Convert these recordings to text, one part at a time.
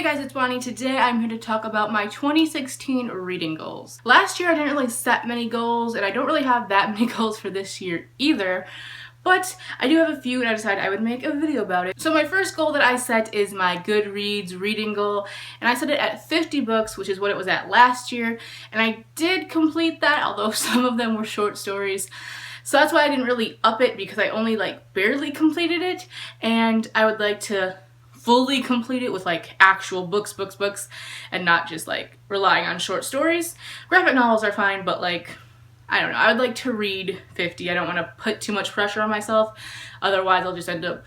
Hey guys, it's Bonnie. Today I'm here to talk about my 2016 reading goals. Last year I didn't really set many goals, and I don't really have that many goals for this year either, but I do have a few and I decided I would make a video about it. So my first goal that I set is my Goodreads reading goal, and I set it at 50 books, which is what it was at last year, and I did complete that, although some of them were short stories. So that's why I didn't really up it, because I only barely completed it, and I would like to fully complete it with actual books, and not just relying on short stories. Graphic novels are fine, but I don't know, I would like to read 50. I don't want to put too much pressure on myself, otherwise I'll just end up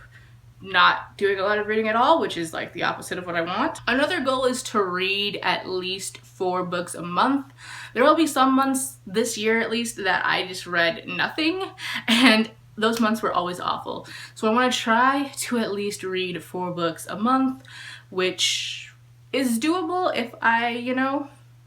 not doing a lot of reading at all, which is the opposite of what I want. Another goal is to read at least 4 books a month. There will be some months this year at least that I just read nothing, and those months were always awful. So I want to try to at least read 4 books a month, which is doable if I,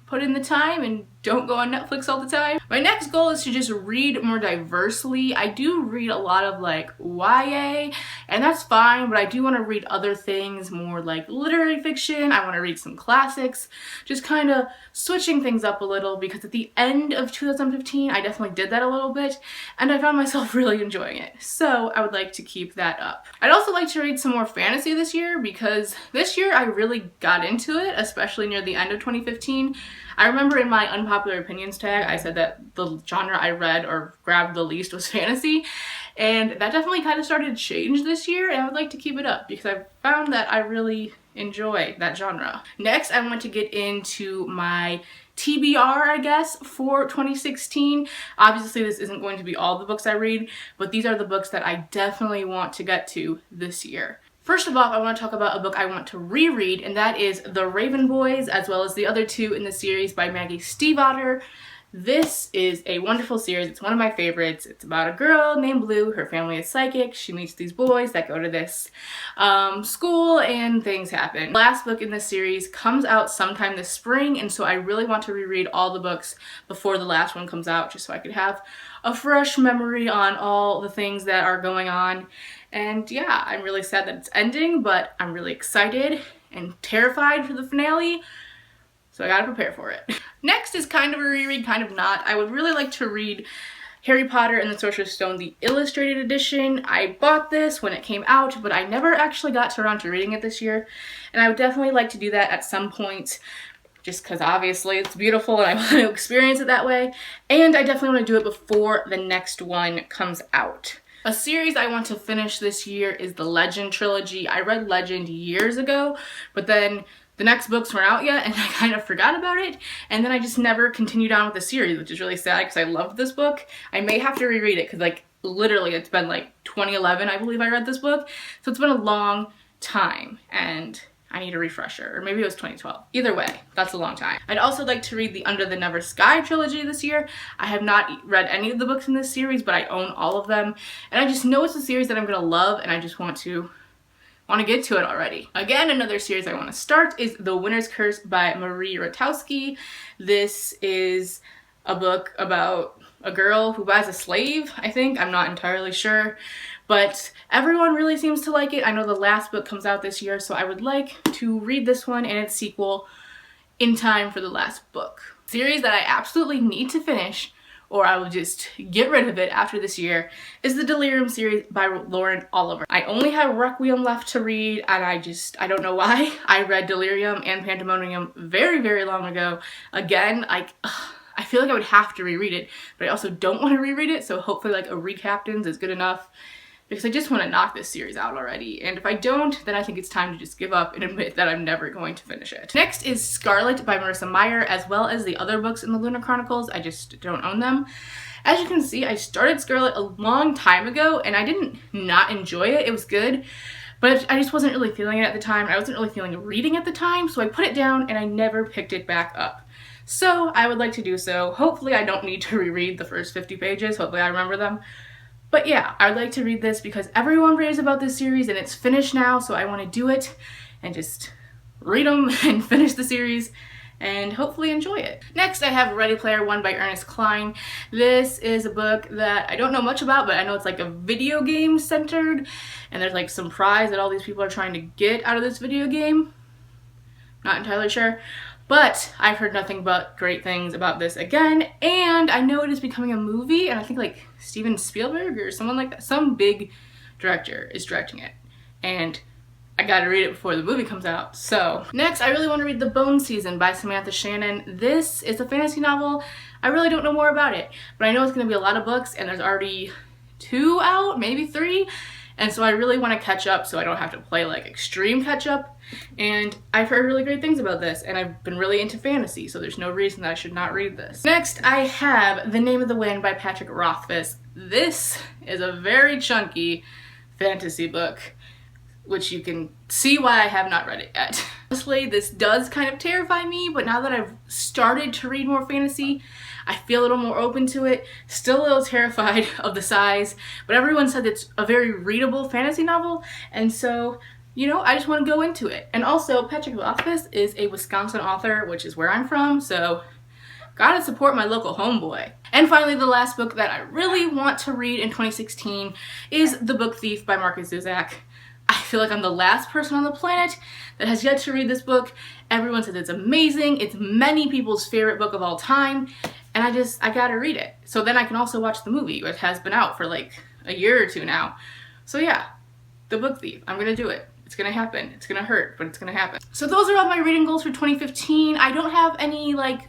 put in the time and don't go on Netflix all the time. My next goal is to just read more diversely. I do read a lot of YA, and that's fine, but I do want to read other things, more literary fiction. I want to read some classics, just kind of switching things up a little, because at the end of 2015 I definitely did that a little bit and I found myself really enjoying it. So I would like to keep that up. I'd also like to read some more fantasy this year, because this year I really got into it, especially near the end of 2015. I remember in my unpopular opinions tag, I said that the genre I read or grabbed the least was fantasy, and that definitely kind of started to change this year, and I would like to keep it up because I've found that I really enjoy that genre. Next, I want to get into my TBR, I guess, for 2016. Obviously, this isn't going to be all the books I read, but these are the books that I definitely want to get to this year. First of all, I want to talk about a book I want to reread, and that is The Raven Boys, as well as the other 2 in the series by Maggie Stiefvater. This is a wonderful series. It's one of my favorites. It's about a girl named Blue. Her family is psychic. She meets these boys that go to this school, and things happen. The last book in this series comes out sometime this spring, and so I really want to reread all the books before the last one comes out, just so I could have a fresh memory on all the things that are going on. And yeah, I'm really sad that it's ending, but I'm really excited and terrified for the finale, so I gotta prepare for it. Next is kind of a reread, kind of not. I would really like to read Harry Potter and the Sorcerer's Stone, the illustrated edition. I bought this when it came out, but I never actually got around to reading it this year, and I would definitely like to do that at some point, just because obviously it's beautiful and I want to experience it that way, and I definitely want to do it before the next one comes out. A series I want to finish this year is the Legend trilogy. I read Legend years ago, but then the next books weren't out yet and I kind of forgot about it, and then I just never continued on with the series, which is really sad because I loved this book. I may have to reread it because literally it's been 2011 I believe I read this book, so it's been a long time and I need a refresher, or maybe it was 2012. Either way, that's a long time. I'd also like to read the Under the Never Sky trilogy this year. I have not read any of the books in this series, but I own all of them, and I just know it's a series that I'm gonna love, and I just want to get to it already. Again, another series I want to start is The Winter's Curse by Marie Rotowski. This is a book about a girl who buys a slave, I think. I'm not entirely sure, but everyone really seems to like it. I know the last book comes out this year, so I would like to read this one and its sequel in time for the last book. Series that I absolutely need to finish, or I will just get rid of it after this year, is the Delirium series by Lauren Oliver. I only have Requiem left to read, and I don't know why. I read Delirium and Pandemonium very, very long ago. Again, I feel like I would have to reread it, but I also don't want to reread it, so hopefully a recaptains is good enough, because I just want to knock this series out already, and if I don't, then I think it's time to just give up and admit that I'm never going to finish it. Next is Scarlet by Marissa Meyer, as well as the other books in the Lunar Chronicles. I just don't own them. As you can see, I started Scarlet a long time ago, and I didn't not enjoy it. It was good, but I just wasn't really feeling it at the time. I wasn't really feeling reading at the time, so I put it down, and I never picked it back up. So I would like to do so. Hopefully I don't need to reread the first 50 pages. Hopefully I remember them. But yeah, I would like to read this because everyone raves about this series and it's finished now, so I want to do it and just read them and finish the series and hopefully enjoy it. Next, I have Ready Player One by Ernest Cline. This is a book that I don't know much about, but I know it's a video game centered, and there's some prize that all these people are trying to get out of this video game. Not entirely sure. But I've heard nothing but great things about this again, and I know it is becoming a movie, and I think like Steven Spielberg or someone like that, some big director is directing it. And I gotta read it before the movie comes out. So next, I really want to read The Bone Season by Samantha Shannon. This is a fantasy novel. I really don't know more about it, but I know it's gonna be a lot of books, and there's already 2 out, maybe 3. And so I really want to catch up so I don't have to play like extreme catch up. And I've heard really great things about this, and I've been really into fantasy, so there's no reason that I should not read this. Next, I have The Name of the Wind by Patrick Rothfuss. This is a very chunky fantasy book, which you can see why I have not read it yet. Honestly, this does kind of terrify me, but now that I've started to read more fantasy, I feel a little more open to it. Still a little terrified of the size, but everyone said it's a very readable fantasy novel, and so, you know, I just want to go into it. And also, Patrick Rothfuss is a Wisconsin author, which is where I'm from, so gotta support my local homeboy. And finally, the last book that I really want to read in 2016 is The Book Thief by Marcus Zuzak. I feel like I'm the last person on the planet that has yet to read this book. Everyone says it's amazing. It's many people's favorite book of all time. And I gotta read it. So then I can also watch the movie, which has been out for like a year or 2 now. So yeah, The Book Thief. I'm gonna do it. It's gonna happen. It's gonna hurt, but it's gonna happen. So those are all my reading goals for 2015. I don't have any like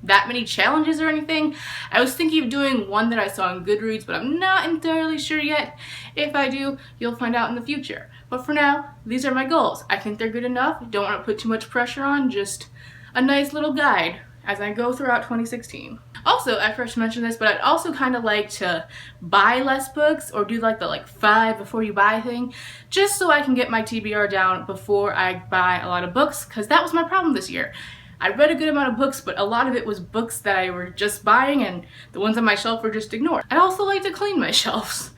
that many challenges or anything. I was thinking of doing one that I saw on Goodreads, but I'm not entirely sure yet. If I do, you'll find out in the future. But for now, these are my goals. I think they're good enough. Don't want to put too much pressure on, just a nice little guide as I go throughout 2016. Also, I first mentioned this, but I'd also kind of like to buy less books or do like the 5 before you buy thing, just so I can get my TBR down before I buy a lot of books, because that was my problem this year. I read a good amount of books, but a lot of it was books that I were just buying, and the ones on my shelf were just ignored. I also like to clean my shelves.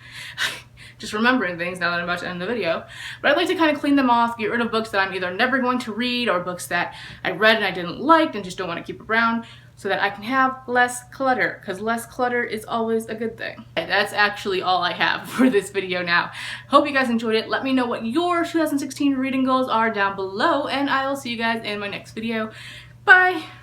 Just remembering things now that I'm about to end the video. But I'd like to kind of clean them off, get rid of books that I'm either never going to read or books that I read and I didn't like and just don't want to keep around, so that I can have less clutter, because less clutter is always a good thing. That's actually all I have for this video now. Hope you guys enjoyed it. Let me know what your 2016 reading goals are down below, and I will see you guys in my next video. Bye!